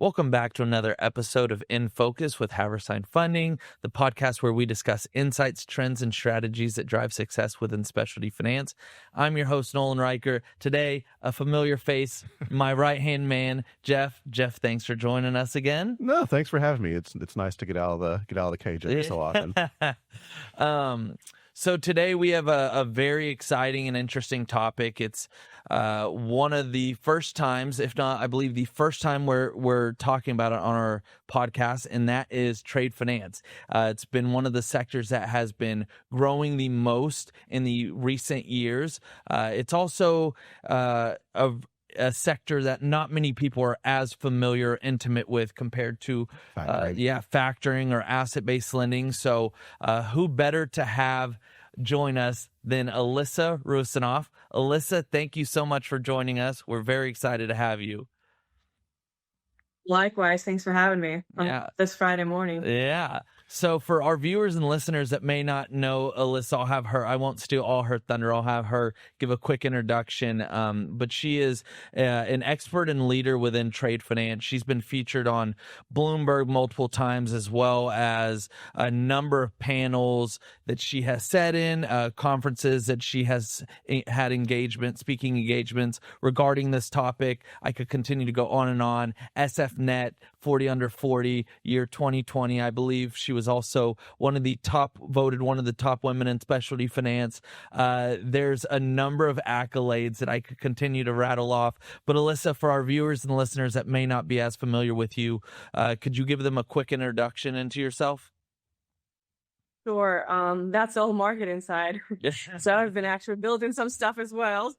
Welcome back to another episode of In Focus with Haversine Funding, the podcast where we discuss insights, trends, and strategies that drive success within specialty finance. I'm your host, Nolan Reichert. Today, a familiar face, my right-hand man, Jeff. Jeff, thanks for joining us again. No, thanks for having me. It's nice to get out of the cage every so often. So today we have a very exciting and interesting topic. It's one of the first times, if not, I believe the first time we're talking about it on our podcast, and that is trade finance. It's been one of the sectors that has been growing the most in the recent years. It's also a sector that not many people are as familiar, intimate with compared to factoring or asset-based lending. So who better to have join us than Alisa Rusanoff. Alisa, thank you so much for joining us. We're very excited to have you. Likewise, thanks for having me on this Friday morning. Yeah. So for our viewers and listeners that may not know Alisa, I won't steal all her thunder. I'll have her give a quick introduction. But she is an expert and leader within trade finance. She's been featured on Bloomberg multiple times, as well as a number of panels that she has sat in, conferences that she has had speaking engagements regarding this topic. I could continue to go on and on. SFNet, 40 under 40, year 2020, I believe. She was also voted one of the top women in specialty finance. There's a number of accolades that I could continue to rattle off. But Alisa, for our viewers and listeners that may not be as familiar with you, could you give them a quick introduction into yourself? Sure. That's all marketing side. So I've been actually building some stuff as well.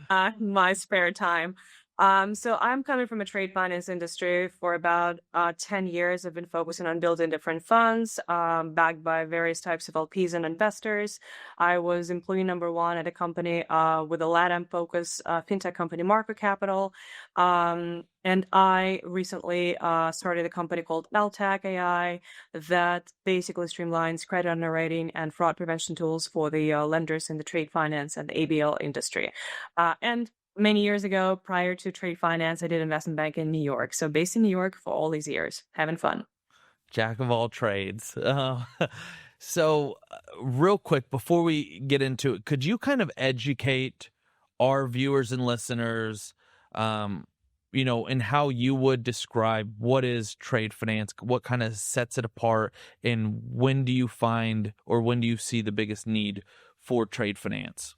My spare time. So I'm coming from a trade finance industry for about 10 years. I've been focusing on building different funds backed by various types of LPs and investors. I was employee number one at a company with a LATAM focus, Fintech company, Market Capital. And I recently started a company called Eltech.ai that basically streamlines credit underwriting and fraud prevention tools for the lenders in the trade finance and the ABL industry. And many years ago, prior to trade finance, I did investment bank in New York. So based in New York for all these years, having fun. Jack of all trades. So real quick, before we get into it, could you kind of educate our viewers and listeners, in how you would describe what is trade finance, what kind of sets it apart, and when do you see the biggest need for trade finance?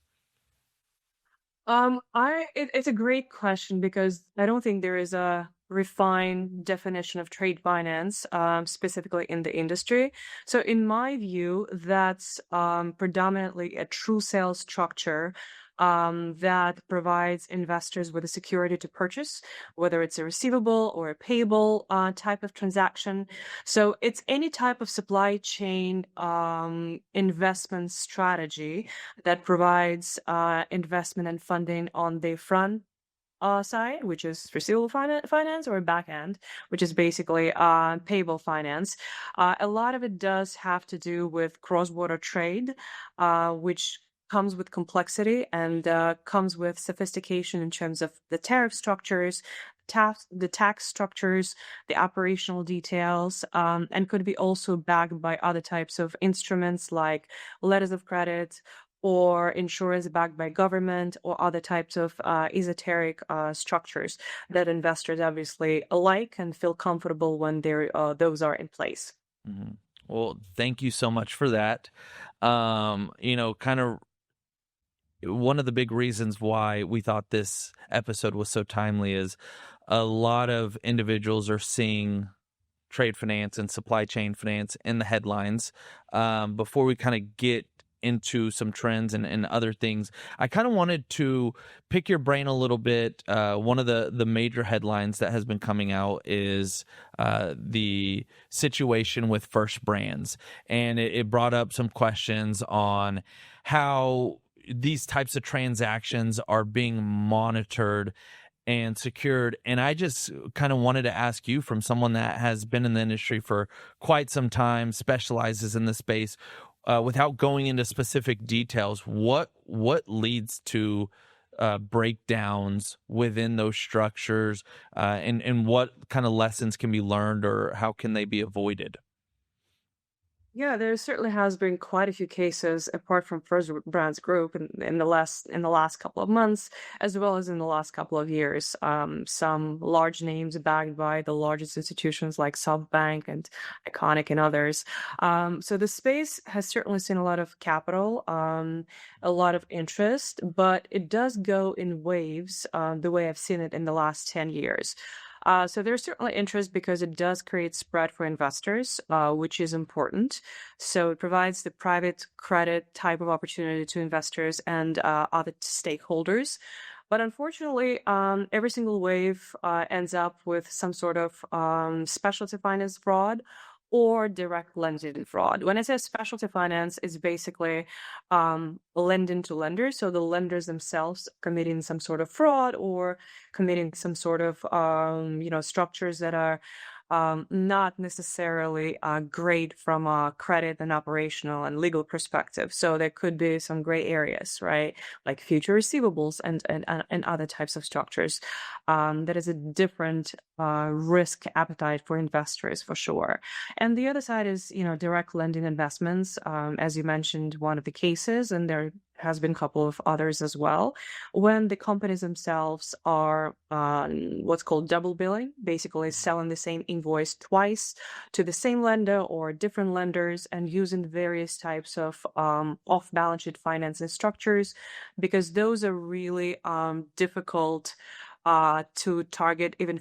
It's a great question because I don't think there is a refined definition of trade finance, specifically in the industry. So in my view, that's predominantly a true sales structure that provides investors with a security to purchase, whether it's a receivable or a payable type of transaction. So it's any type of supply chain investment strategy that provides investment and funding on the front side, which is receivable finance, or back end, which is basically payable finance. A lot of it does have to do with cross-border trade, which comes with complexity and comes with sophistication in terms of the tariff structures, the tax structures, the operational details, and could be also backed by other types of instruments like letters of credit or insurance backed by government or other types of esoteric structures that investors obviously like and feel comfortable when those are in place. Mm-hmm. Well, thank you so much for that. Kind of one of the big reasons why we thought this episode was so timely is a lot of individuals are seeing trade finance and supply chain finance in the headlines. Before we kind of get into some trends and other things, I kind of wanted to pick your brain a little bit. One of the major headlines that has been coming out is the situation with First Brands, and it brought up some questions on how these types of transactions are being monitored and secured. And I just kind of wanted to ask you, from someone that has been in the industry for quite some time, specializes in the space, without going into specific details, what leads to breakdowns within those structures, and what kind of lessons can be learned or how can they be avoided? Yeah, there certainly has been quite a few cases apart from First Brands Group in the last couple of months, as well as in the last couple of years. Some large names backed by the largest institutions like SoftBank and Iconic and others. So the space has certainly seen a lot of capital, a lot of interest, but it does go in waves, the way I've seen it in the last 10 years. So there's certainly interest because it does create spread for investors, which is important. So it provides the private credit type of opportunity to investors and other stakeholders. But unfortunately, every single wave ends up with some sort of specialty finance fraud or direct lending fraud. When I say specialty finance, it's basically lending to lenders. So the lenders themselves committing some sort of fraud or committing some sort of structures that are not necessarily great from a credit and operational and legal perspective. So there could be some gray areas, right? Like future receivables and other types of structures. That is a different risk appetite for investors for sure. And the other side is, direct lending investments. As you mentioned, one of the cases, and there has been a couple of others as well, when the companies themselves are what's called double billing, basically selling the same invoice twice to the same lender or different lenders and using various types of off-balance sheet financing structures, because those are really difficult to target even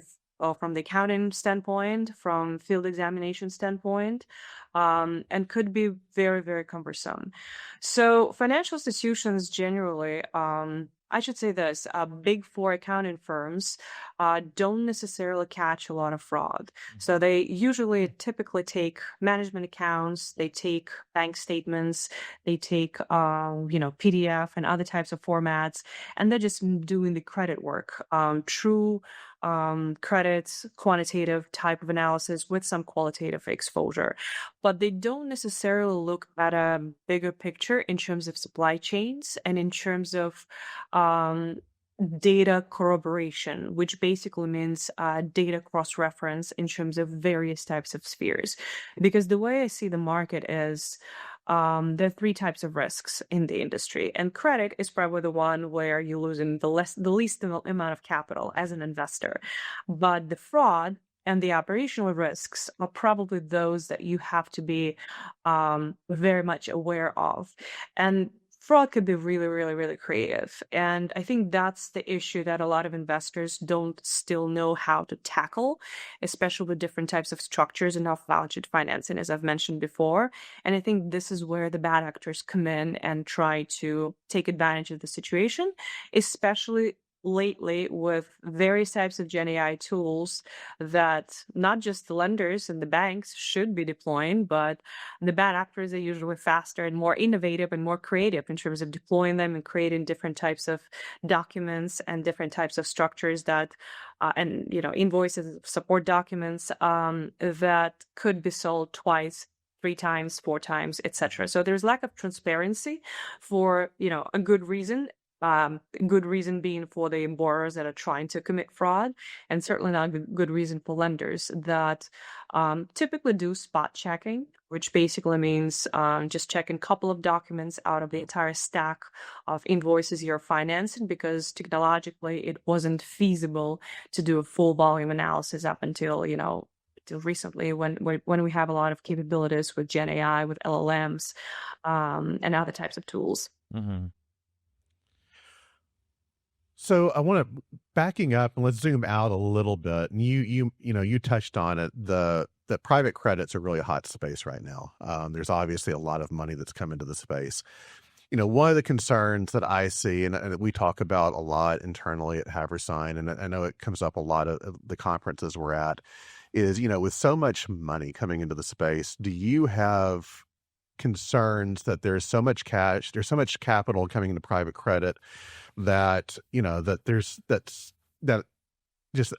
from the accounting standpoint, from field examination standpoint, and could be very, very cumbersome. So financial institutions generally, I should say this, big four accounting firms don't necessarily catch a lot of fraud. So they usually typically take management accounts, they take bank statements, they take, PDF and other types of formats, and they're just doing the credit work, true credits, quantitative type of analysis with some qualitative exposure. But they don't necessarily look at a bigger picture in terms of supply chains and in terms of data corroboration, which basically means data cross-reference in terms of various types of spheres. Because the way I see the market is there are three types of risks in the industry, and credit is probably the one where you're losing the least amount of capital as an investor. But the fraud and the operational risks are probably those that you have to be very much aware of. And fraud could be really, really, really creative. And I think that's the issue that a lot of investors don't still know how to tackle, especially with different types of structures and off-balance sheet financing, as I've mentioned before. And I think this is where the bad actors come in and try to take advantage of the situation, especially lately with various types of Gen AI tools that not just the lenders and the banks should be deploying, but the bad actors are usually faster and more innovative and more creative in terms of deploying them and creating different types of documents and different types of structures that invoices, support documents that could be sold twice, 3 times, 4 times, etc. So there's lack of transparency for a good reason. Good reason being for the borrowers that are trying to commit fraud, and certainly not a good reason for lenders that typically do spot checking, which basically means just checking a couple of documents out of the entire stack of invoices you're financing, because technologically it wasn't feasible to do a full volume analysis up until till recently when we have a lot of capabilities with Gen AI, with LLMs, and other types of tools. Mm-hmm. So I want to backing up and let's zoom out a little bit. And you touched on it. The private credits are really a hot space right now. There's obviously a lot of money that's come into the space. One of the concerns that I see and we talk about a lot internally at Haversine, and I know it comes up a lot of the conferences we're at, is, with so much money coming into the space, do you have concerns that there's so much cash, there's so much capital coming into private credit that that just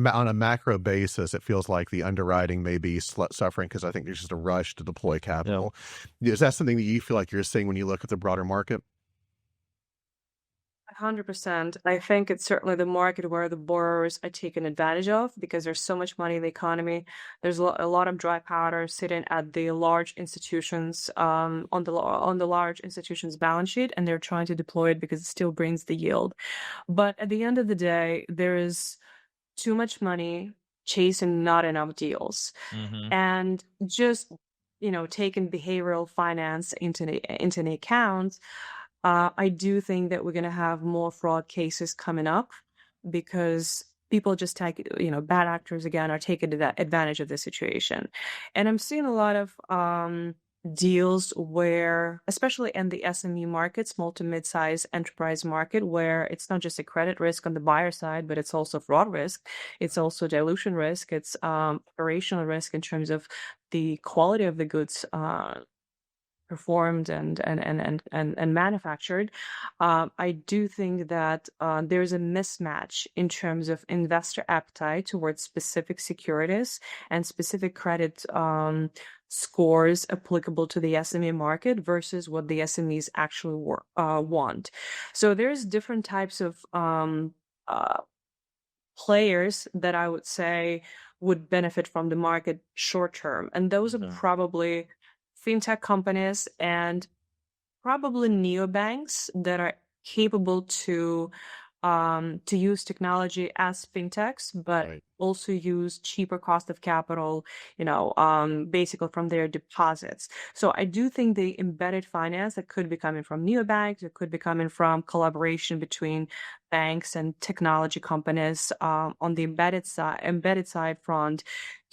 on a macro basis, it feels like the underwriting may be suffering because I think there's just a rush to deploy capital. Is that something that you feel like you're seeing when you look at the broader market? 100%. I think it's certainly the market where the borrowers are taken advantage of because there's so much money in the economy. There's a lot of dry powder sitting at the large institutions, on the large institutions' balance sheet, and they're trying to deploy it because it still brings the yield. But at the end of the day, there is too much money chasing not enough deals. Mm-hmm. And just, taking behavioral finance into the account, I do think that we're going to have more fraud cases coming up because people just take, bad actors again are taking advantage of the situation. And I'm seeing a lot of deals where, especially in the SME market, small to mid-size enterprise market, where it's not just a credit risk on the buyer side, but it's also fraud risk. It's also dilution risk. It's operational risk in terms of the quality of the goods performed and manufactured. I do think that there's a mismatch in terms of investor appetite towards specific securities and specific credit scores applicable to the SME market versus what the SMEs actually want. So there's different types of players that I would say would benefit from the market short term. And those are probably fintech companies and probably neobanks that are capable to use technology as fintechs, but Right. also use cheaper cost of capital, basically from their deposits. So I do think the embedded finance that could be coming from neobanks, it could be coming from collaboration between banks and technology companies on the embedded side front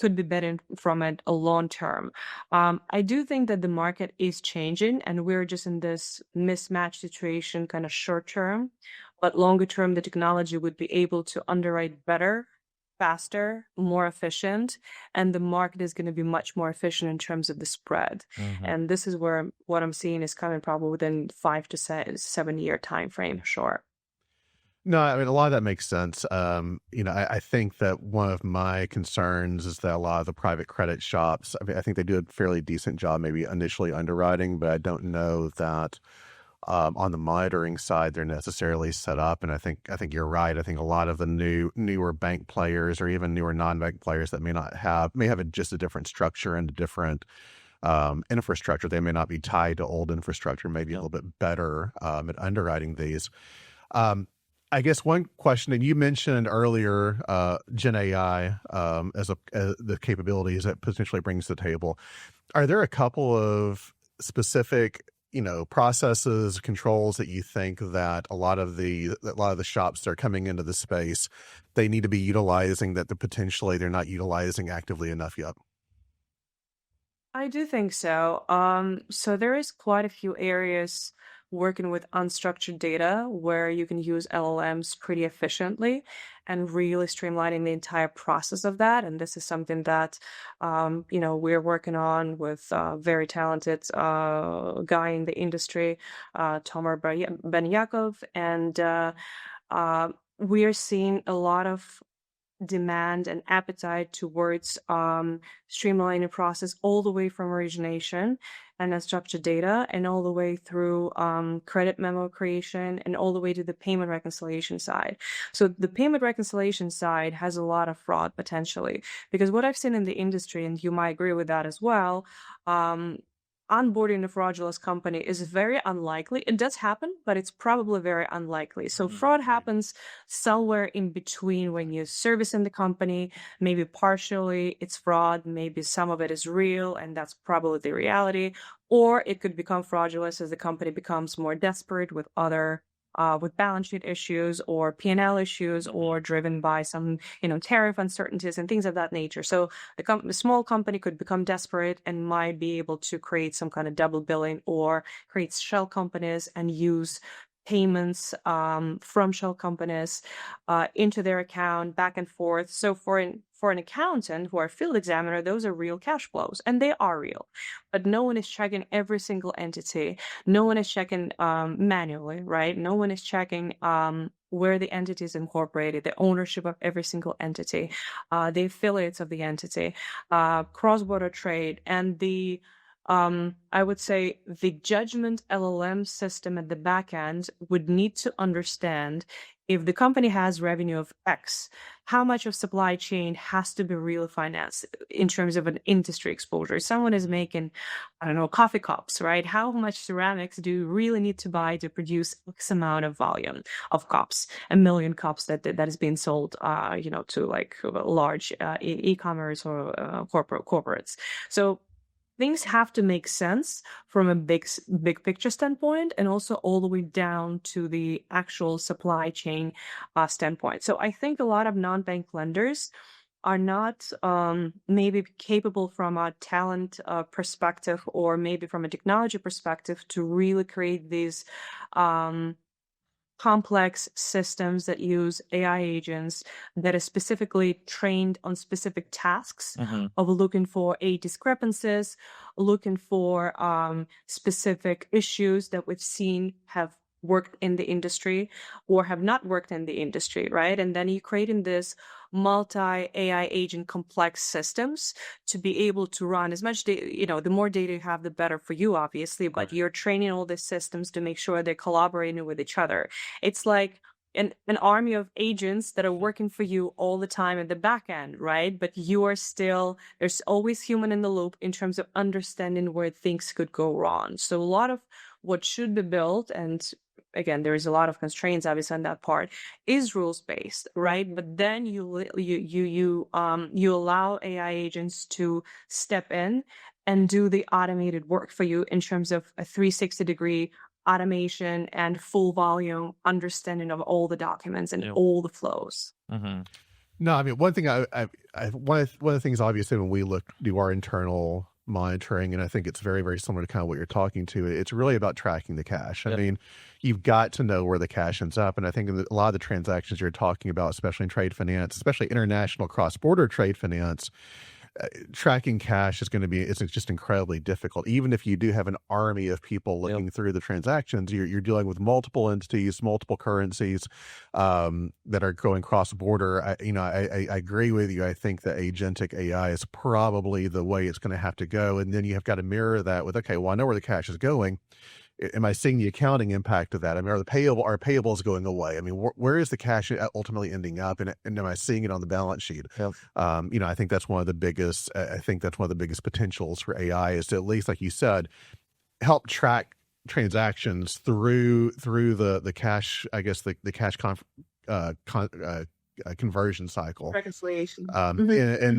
could be better from it a long term. I do think that the market is changing and we're just in this mismatch situation kind of short term, but longer term, the technology would be able to underwrite better, faster, more efficient, and the market is going to be much more efficient in terms of the spread. Mm-hmm. And this is where what I'm seeing is coming probably within 5 to 7 year time frame. Sure. No, I mean, a lot of that makes sense. I think that one of my concerns is that a lot of the private credit shops, I mean, I think they do a fairly decent job, maybe initially underwriting, but I don't know that on the monitoring side they're necessarily set up. And I think you're right. I think a lot of the newer bank players or even newer non-bank players that may have just a different structure and a different infrastructure. They may not be tied to old infrastructure, maybe a little bit better at underwriting these. I guess one question, and you mentioned earlier, Gen AI as the capabilities that potentially brings to the table. Are there a couple of specific, processes, controls that you think that a lot of the shops that are coming into the space, they need to be utilizing that they're not utilizing actively enough yet? I do think so. So there is quite a few areas working with unstructured data where you can use LLMs pretty efficiently and really streamlining the entire process of that. And this is something that, we're working on with a very talented guy in the industry, Tomer Ben Yaakov. And we are seeing a lot of demand and appetite towards streamlining the process all the way from origination and unstructured data and all the way through credit memo creation and all the way to the payment reconciliation side. So the payment reconciliation side has a lot of fraud potentially, because what I've seen in the industry, and you might agree with that as well, onboarding a fraudulent company is very unlikely. It does happen, but it's probably very unlikely. So fraud happens somewhere in between when you're servicing the company. Maybe partially it's fraud, maybe some of it is real, and that's probably the reality. Or it could become fraudulent as the company becomes more desperate with with balance sheet issues or P&L issues or driven by some, tariff uncertainties and things of that nature. So the small company could become desperate and might be able to create some kind of double billing or create shell companies and use payments from shell companies into their account back and forth. So for an accountant or a field examiner, those are real cash flows, and they are real. But no one is checking every single entity. No one is checking manually, right? No one is checking where the entity is incorporated, the ownership of every single entity, the affiliates of the entity, cross-border trade, and the I would say the judgment LLM system at the back end would need to understand if the company has revenue of X, how much of supply chain has to be real financed in terms of an industry exposure. Someone is making, I don't know, coffee cups, right? How much ceramics do you really need to buy to produce X amount of volume of cups, 1 million cups that is being sold, to like large e-commerce or corporates. So things have to make sense from a big picture standpoint, and also all the way down to the actual supply chain standpoint. So I think a lot of non-bank lenders are not maybe capable from a talent perspective, or maybe from a technology perspective, to really create these complex systems that use AI agents that are specifically trained on specific tasks of looking for discrepancies, looking for specific issues that we've seen have worked in the industry or have not worked in the industry, right? And then you're creating this multi-AI agent complex systems to be able to run as much data, the more data you have, the better for you, obviously, but you're training all these systems to make sure they're collaborating with each other. It's like an army of agents that are working for you all the time at the back end, right? But you are still, there's always human in the loop in terms of understanding where things could go wrong. So a lot of what should be built, and again, there is a lot of constraints obviously on that part, is rules based, right? But then you allow AI agents to step in and do the automated work for you in terms of a 360-degree automation and full volume understanding of all the documents and all the flows. No, I mean, one thing one of the things, obviously, when we do our internal monitoring, and I think it's very, very similar to kind of what you're talking to, it's really about tracking the cash. I mean, you've got to know where the cash ends up. And I think a lot of the transactions you're talking about, especially in trade finance, especially international cross-border trade finance, tracking cash it's just incredibly difficult. Even if you do have an army of people looking through the transactions, you're dealing with multiple entities, multiple currencies that are going cross-border. I agree with you. I think that agentic AI is probably the way it's going to have to go. And then you have got to mirror that with, okay, well, I know where the cash is going. Am I seeing the accounting impact of that? I mean, are payables going away? I mean, where is the cash ultimately ending up, and am I seeing it on the balance sheet? I think that's one of the biggest. I think that's one of the biggest potentials for AI is to, at least, like you said, help track transactions through the cash. I guess the cash conversion cycle, reconciliation, and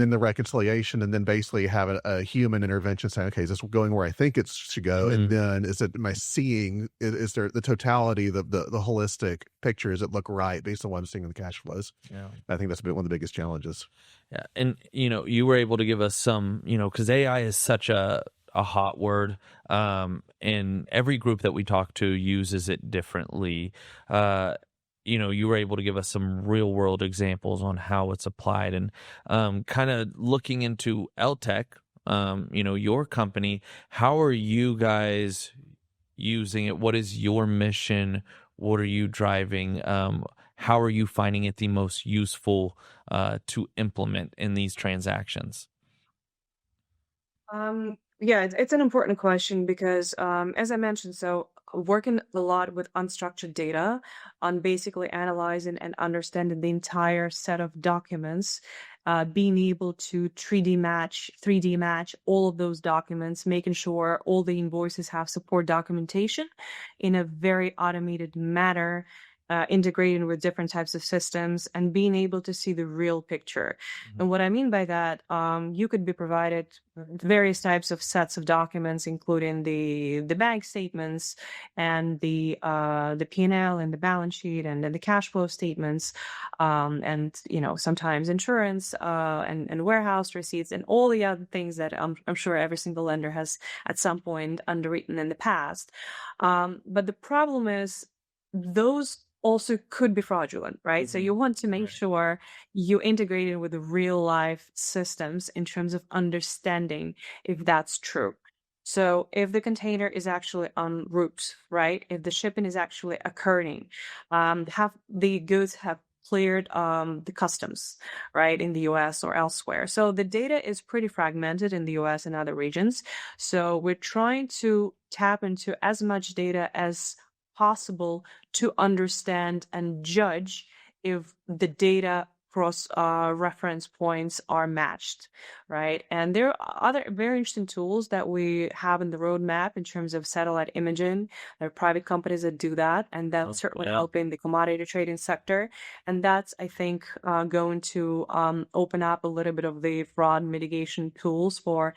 then the reconciliation, and then basically have a human intervention saying, okay, is this going where I think it should go? And then am I seeing, is there the totality, the holistic picture, does it look right based on what I'm seeing in the cash flows? I think that's one of the biggest challenges. And you were able to give us some, because AI is such a hot word, and every group that we talk to uses it differently. You were able to give us some real world examples on how it's applied, and kind of looking into Eltech, your company. How are you guys using it? What is your mission? What are you driving? How are you finding it the most useful to implement in these transactions? Yeah, it's an important question because, as I mentioned, so working a lot with unstructured data on basically analyzing and understanding the entire set of documents, being able to 3D match all of those documents, making sure all the invoices have support documentation in a very automated manner, integrating with different types of systems, and being able to see the real picture. And what I mean by that, you could be provided various types of sets of documents, including the bank statements and the P&L and the balance sheet and then the cash flow statements, and sometimes insurance and warehouse receipts and all the other things that I'm sure every single lender has at some point underwritten in the past. But the problem is those also could be fraudulent, right? So you want to make sure you integrate it with the real life systems in terms of understanding if that's true. So if the container is actually en route, right? If the shipping is actually occurring, have the goods have cleared the customs, right, in the US or elsewhere. So the data is pretty fragmented in the US and other regions. So we're trying to tap into as much data as possible to understand and judge if the data cross reference points are matched, right? And there are other very interesting tools that we have in the roadmap in terms of satellite imaging. There are private companies that do that, and that's certainly helping the commodity trading sector. And that's, I think, going to open up a little bit of the fraud mitigation tools for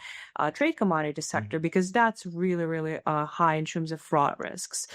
trade commodity sector, because that's really, really high in terms of fraud risks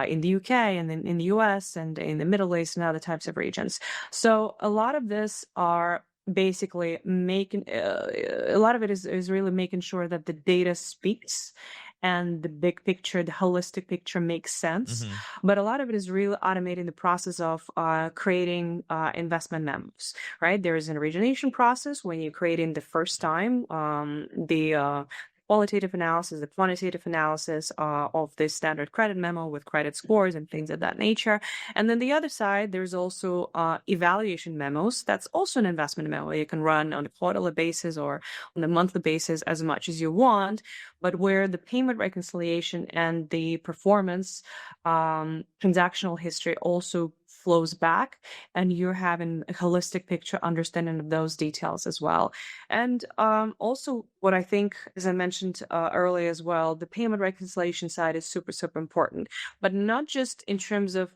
in the UK and in the US and in the Middle East and other types of regions. So a lot of this are basically making a lot of it is really making sure that the data speaks and the big picture, the holistic picture makes sense. But a lot of it is really automating the process of creating investment memos, right? There is an origination process when you create in the first time the qualitative analysis, the quantitative analysis of the standard credit memo with credit scores and things of that nature. And then the other side, there's also evaluation memos. That's also an investment memo. You can run on a quarterly basis or on a monthly basis as much as you want, but where the payment reconciliation and the performance transactional history also flows back, and you're having a holistic picture understanding of those details as well. And also what I think, as I mentioned earlier as well, the payment reconciliation side is super, super important, but not just in terms of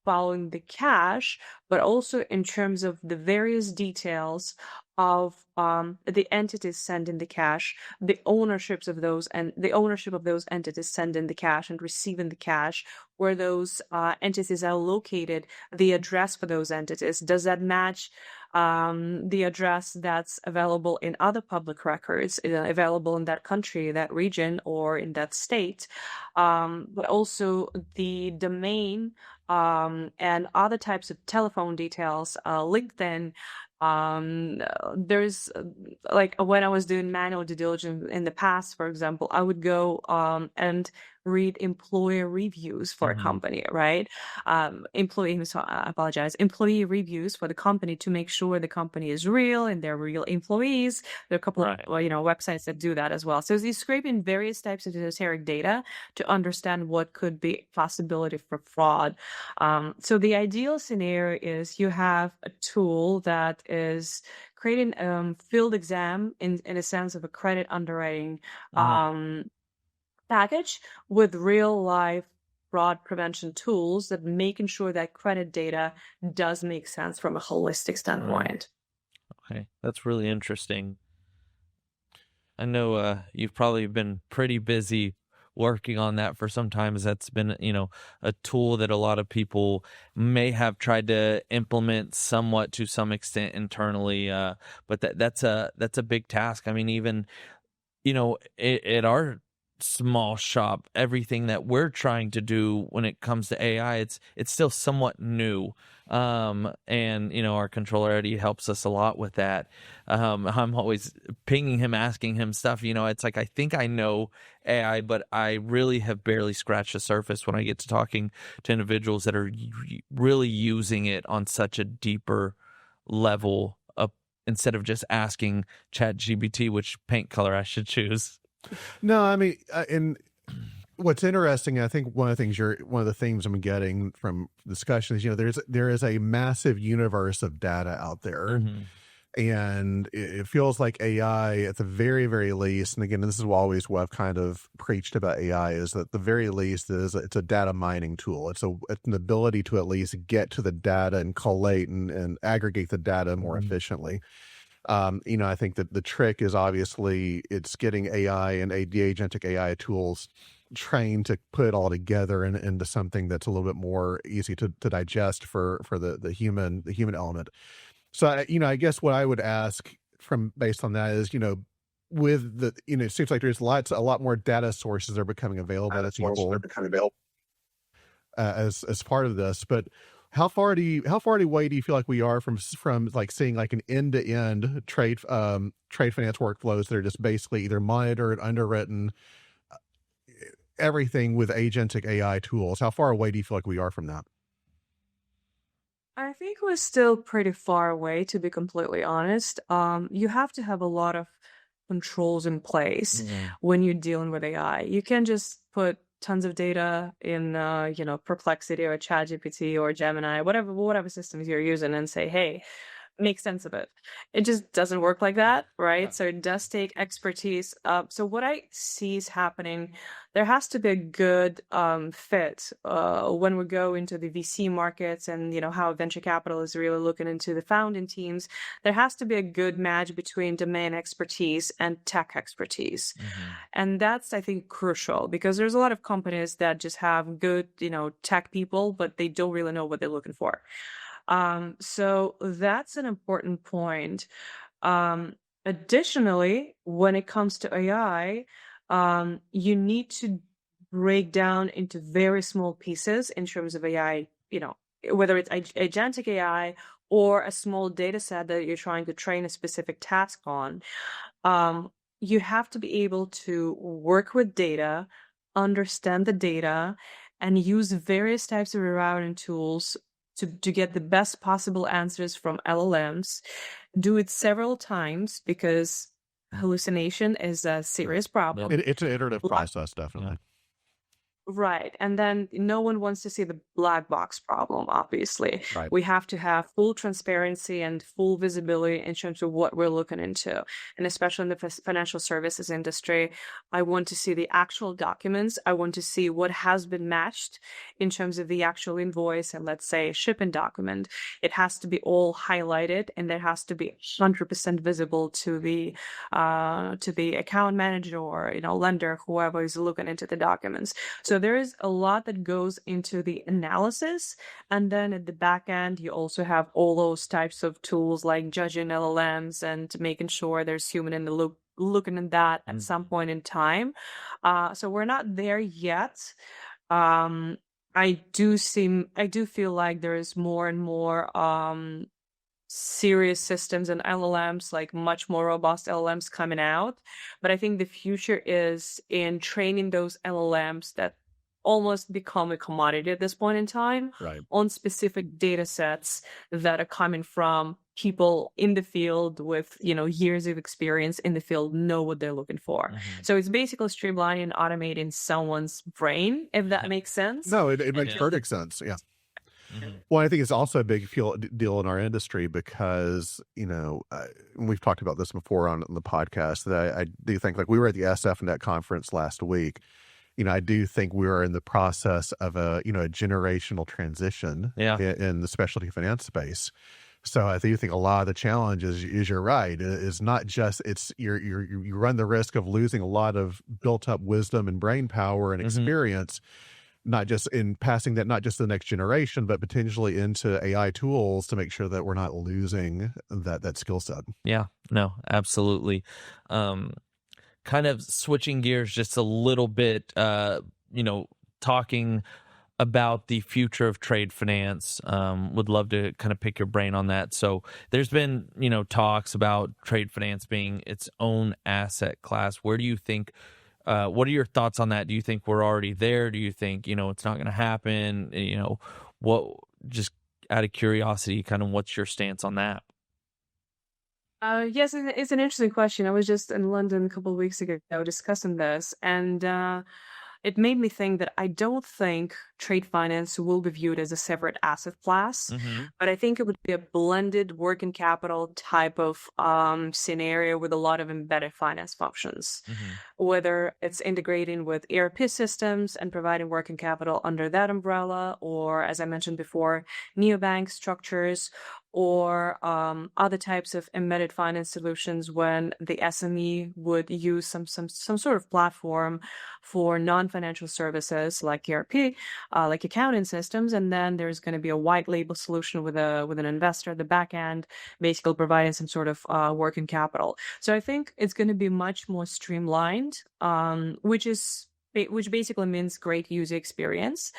following the cash, but also in terms of the various details of the entities sending the cash, the ownerships of those, and the ownership of those entities sending the cash and receiving the cash, where those entities are located, the address for those entities. Does that match the address that's available in other public records, available in that country, that region, or in that state? But also the domain and other types of telephone details, LinkedIn. There's like when I was doing manual due diligence in the past, for example, I would go and read employer reviews for a company, right? Employee reviews for the company to make sure the company is real and they're real employees. There are a couple of websites that do that as well. So you're scraping various types of esoteric data to understand what could be possibility for fraud. So the ideal scenario is you have a tool that is creating field exam in a sense of a credit underwriting package with real life fraud prevention tools that making sure that credit data does make sense from a holistic standpoint. Okay, that's really interesting. I know you've probably been pretty busy working on that for some time. That's been, a tool that a lot of people may have tried to implement somewhat to some extent internally. But that's a big task. I mean, even, at our small shop, everything that we're trying to do when it comes to AI, it's still somewhat new. And our controller Eddie helps us a lot with that. I'm always pinging him, asking him stuff. It's like I think I know AI, but I really have barely scratched the surface when I get to talking to individuals that are really using it on such a deeper level instead of just asking ChatGPT which paint color I should choose. No, I mean, and what's interesting, I think one of the themes I'm getting from discussions, there is a massive universe of data out there, and it feels like AI at the very, very least. And again, this is always what I've kind of preached about AI is that at the very least it's a data mining tool. It's an ability to at least get to the data and collate and aggregate the data more efficiently. I think that the trick is obviously it's getting AI and the agentic AI tools trained to put it all together into something that's a little bit more easy to digest for the human element. So, I guess what I would ask based on that is, with the, it seems like there's a lot more data sources are becoming available to people as part of this, but how far away do you feel like we are from like seeing like an end-to-end trade finance workflows that are just basically either monitored, underwritten, everything with agentic AI tools? How far away do you feel like we are from that? I think we're still pretty far away, to be completely honest. You have to have a lot of controls in place when you're dealing with AI. You can't just put tons of data in, Perplexity or ChatGPT or Gemini, whatever systems you're using, and say, "Hey, make sense of it." It just doesn't work like that, right? So it does take expertise. So what I see is happening, there has to be a good fit when we go into the VC markets, and how venture capital is really looking into the founding teams. There has to be a good match between domain expertise and tech expertise. And that's, I think, crucial, because there's a lot of companies that just have good, tech people, but they don't really know what they're looking for. So that's an important point. Additionally, when it comes to AI, you need to break down into very small pieces in terms of AI, whether it's agentic AI or a small data set that you're trying to train a specific task on. You have to be able to work with data, understand the data, and use various types of rerouting tools to get the best possible answers from LLMs. Do it several times, because hallucination is a serious problem. It's an iterative process, definitely. Right. And then no one wants to see the black box problem, obviously. Right. We have to have full transparency and full visibility in terms of what we're looking into. And especially in the financial services industry, I want to see the actual documents. I want to see what has been matched in terms of the actual invoice and, let's say, a shipping document. It has to be all highlighted, and there has to be 100% visible to the account manager or lender, whoever is looking into the documents. So there is a lot that goes into the analysis. And then at the back end, you also have all those types of tools like judging LLMs and making sure there's human in the loop looking at that at some point in time. So we're not there yet. I do feel like there is more and more serious systems and LLMs, like much more robust LLMs coming out. But I think the future is in training those LLMs that almost become a commodity at this point in time, Right. on specific data sets that are coming from people in the field with years of experience in the field, know what they're looking for. So it's basically streamlining and automating someone's brain, if that makes sense. No, it makes perfect sense. Yeah. Well, I think it's also a big deal in our industry, because, we've talked about this before on the podcast, that I do think, like, we were at the SFNet conference last week. I do think we are in the process of a generational transition in the specialty finance space. So I do think a lot of the challenge is you're right, is not just you run the risk of losing a lot of built up wisdom and brain power and experience, not just in passing that, not just to the next generation, but potentially into AI tools, to make sure that we're not losing that skill set. Yeah, no, absolutely. Kind of switching gears just a little bit, talking about the future of trade finance. Would love to kind of pick your brain on that. So there's been, talks about trade finance being its own asset class. Where do you think, what are your thoughts on that? Do you think we're already there? Do you think, it's not going to happen? Just out of curiosity, kind of what's your stance on that? Yes, it's an interesting question. I was just in London a couple of weeks ago discussing this, and it made me think that I don't think trade finance will be viewed as a separate asset class, but I think it would be a blended working capital type of scenario with a lot of embedded finance functions, whether it's integrating with ERP systems and providing working capital under that umbrella, or, as I mentioned before, neobank structures, or other types of embedded finance solutions when the SME would use some sort of platform for non-financial services like ERP, like accounting systems, and then there's going to be a white label solution with an investor at the back end, basically providing some sort of working capital. So I think it's going to be much more streamlined, which basically means great user experience.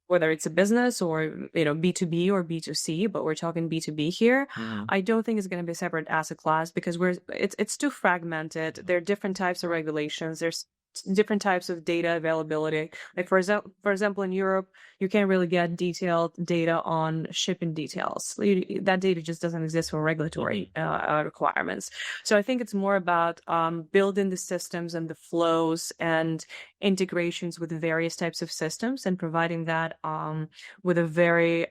Whether it's a business or B2B or B2C, but we're talking B2B here. I don't think it's going to be a separate asset class, because it's too fragmented. There are different types of regulations. There's different types of data availability. Like for example, in Europe, you can't really get detailed data on shipping details. That data just doesn't exist for regulatory requirements. So I think it's more about building the systems and the flows and integrations with various types of systems and providing that with a very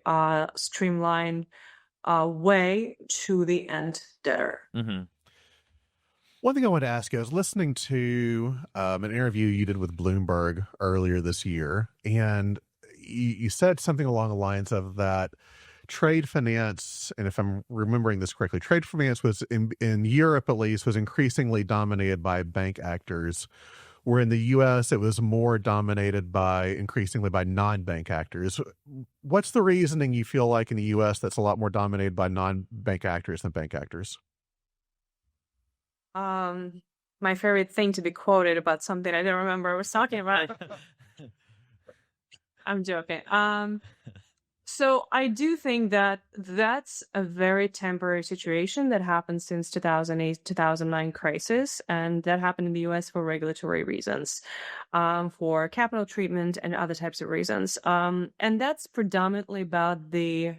streamlined way to the end debtor. Mm-hmm. One thing I wanted to ask you, I was listening to an interview you did with Bloomberg earlier this year, and you said something along the lines of that trade finance, and if I'm remembering this correctly, trade finance was in Europe at least was increasingly dominated by bank actors, where in the US it was more dominated increasingly by non-bank actors. What's the reasoning you feel like in the US that's a lot more dominated by non-bank actors than bank actors? My favorite thing to be quoted about something I don't remember I was talking about. I'm joking. So I do think that that's a very temporary situation that happened since 2008, 2009 crisis, and that happened in the US for regulatory reasons, for capital treatment and other types of reasons. And that's predominantly about the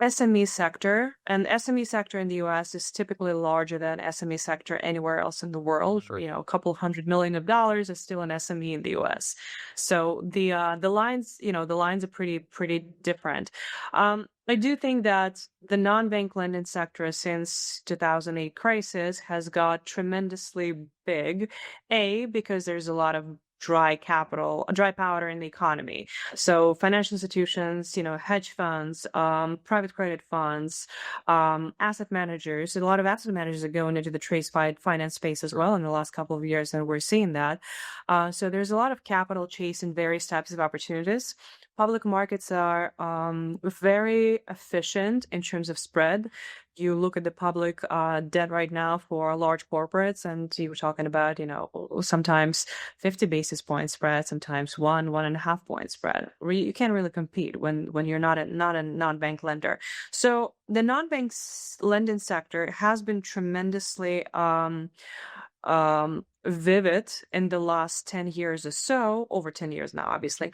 SME sector, and the SME sector in the US is typically larger than SME sector anywhere else in the world. Sure. A couple $100 million is still an SME in the US. So the lines, the lines are pretty different. I do think that the non-bank lending sector since 2008 crisis has got tremendously big, because there's a lot of dry powder in the economy. So financial institutions, hedge funds, private credit funds, asset managers. A lot of asset managers are going into the trade finance space as well in the last couple of years, and we're seeing that. So there's a lot of capital chasing various types of opportunities. Public markets are very efficient in terms of spread. You look at the public debt right now for large corporates, and you were talking about, sometimes 50 basis point spread, sometimes 1.5 point spread. You can't really compete when you're not a non-bank lender. So the non-bank lending sector has been tremendously vivid in the last 10 years or so, over 10 years now, obviously,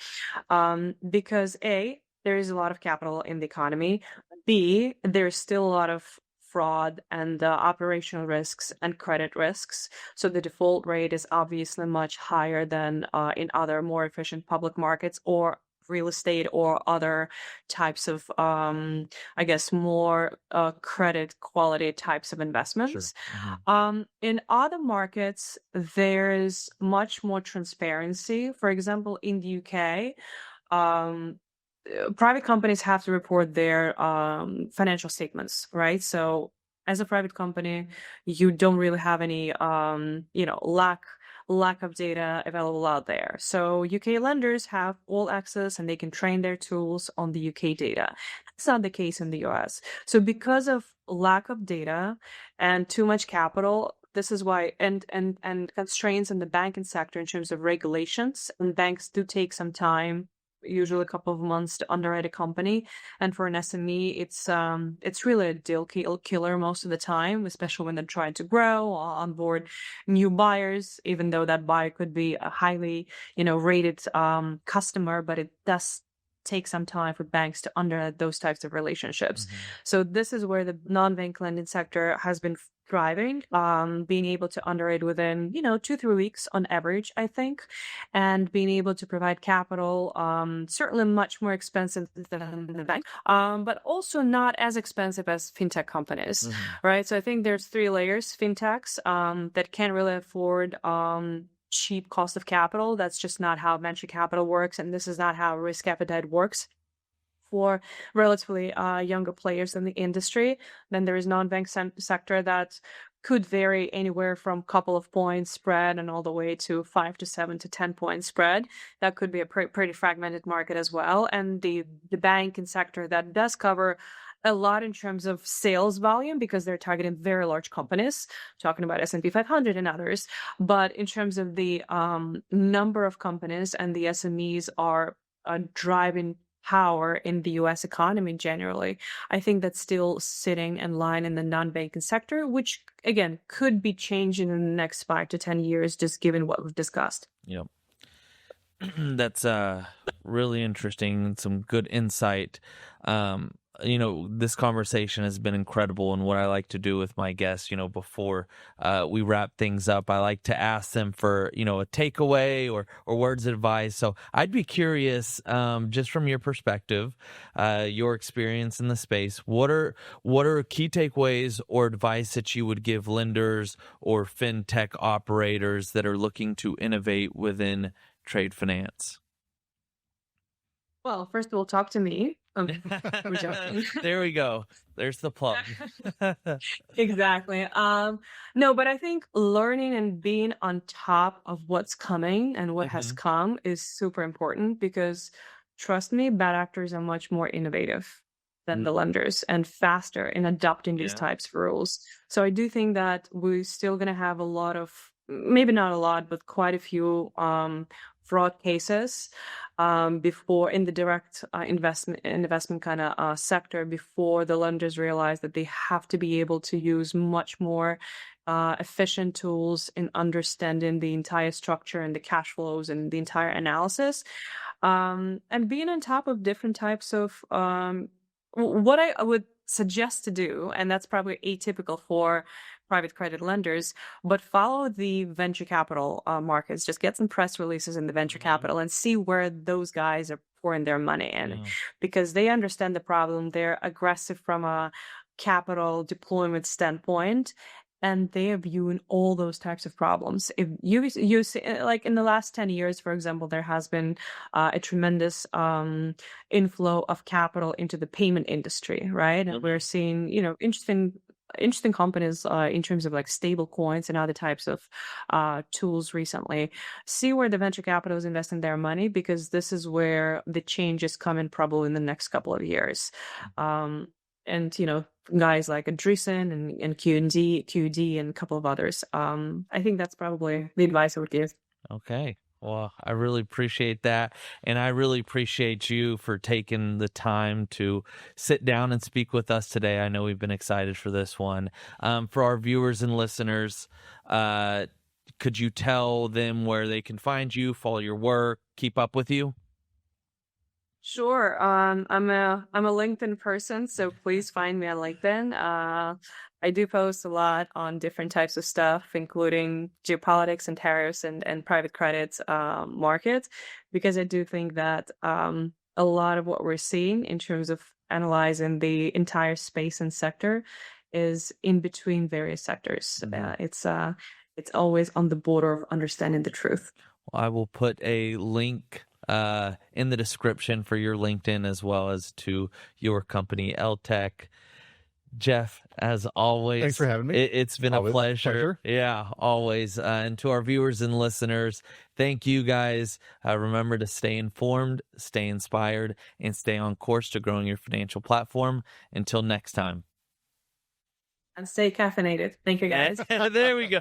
because A, there is a lot of capital in the economy. B, there's still a lot of fraud and operational risks and credit risks. So the default rate is obviously much higher than in other more efficient public markets or real estate or other types of, more credit quality types of investments. Sure. Mm-hmm. In other markets, there's much more transparency. For example, in the UK, private companies have to report their financial statements, right? So as a private company, you don't really have any, lack of data available out there. So UK lenders have all access and they can train their tools on the UK data. That's not the case in the US. So because of lack of data and too much capital, this is why, and constraints in the banking sector in terms of regulations, and banks do take some time, usually a couple of months, to underwrite a company. And for an SME, it's really a deal killer most of the time, especially when they're trying to grow or onboard new buyers, even though that buyer could be a highly, rated customer, but it does take some time for banks to underwrite those types of relationships. Mm-hmm. So this is where the non-bank lending sector has been thriving, being able to underwrite within, 2-3 weeks on average, I think, and being able to provide capital, certainly much more expensive than the bank, but also not as expensive as fintech companies, mm-hmm. right? So I think there's 3 layers: fintechs that can't really afford cheap cost of capital. That's just not how venture capital works, and this is not how risk appetite works for relatively younger players in the industry. Then there is non-bank sector that could vary anywhere from a couple of points spread and all the way to 5 to 7 to 10 point spread. That could be a pretty fragmented market as well. And the banking sector that does cover a lot in terms of sales volume, because they're targeting very large companies, talking about S&P 500 and others. But in terms of the number of companies, and the SMEs are driving power in the US economy generally. I think that's still sitting in line in the non-banking sector, which again could be changing in the next 5 to 10 years, just given what we've discussed. Yep. That's really interesting and some good insight. This conversation has been incredible, and what I like to do with my guests, before we wrap things up, I like to ask them for, a takeaway or words of advice. So I'd be curious, just from your perspective, your experience in the space, what are key takeaways or advice that you would give lenders or fintech operators that are looking to innovate within trade finance? Well, first of all, talk to me. We're joking. There we go. There's the plug. Exactly. No, but I think learning and being on top of what's coming and what has come is super important, because trust me, bad actors are much more innovative than the lenders and faster in adopting these types of rules. So I do think that we're still going to have a lot of, maybe not a lot, but quite a few fraud cases before in the direct investment kind of sector, before the lenders realize that they have to be able to use much more efficient tools in understanding the entire structure and the cash flows and the entire analysis, and being on top of different types of what I would suggest to do, and that's probably atypical for private credit lenders, but follow the venture capital markets. Just get some press releases in the venture capital and see where those guys are pouring their money in, because they understand the problem. They're aggressive from a capital deployment standpoint, and they are viewing all those types of problems. If you see, like in the last 10 years, for example, there has been a tremendous inflow of capital into the payment industry, right? And we're seeing, interesting companies in terms of like stable coins and other types of tools recently. See where the venture capital is investing their money, because this is where the change is coming probably in the next couple of years. And guys like Andreessen and QD and a couple of others. I think that's probably the advice I would give. Okay. Well, I really appreciate that. And I really appreciate you for taking the time to sit down and speak with us today. I know we've been excited for this one. For our viewers and listeners, could you tell them where they can find you, follow your work, keep up with you? Sure. I'm a LinkedIn person, so please find me on LinkedIn. I do post a lot on different types of stuff, including geopolitics and tariffs and private credit markets, because I do think that a lot of what we're seeing in terms of analyzing the entire space and sector is in between various sectors. It's always on the border of understanding the truth. Well, I will put a link in the description for your LinkedIn as well as to your company, Eltech. Jeff, as always, thanks for having me. It's been always a pleasure. Yeah, always. And to our viewers and listeners, thank you guys. Remember to stay informed, stay inspired, and stay on course to growing your financial platform. Until next time. And stay caffeinated. Thank you, guys. There we go.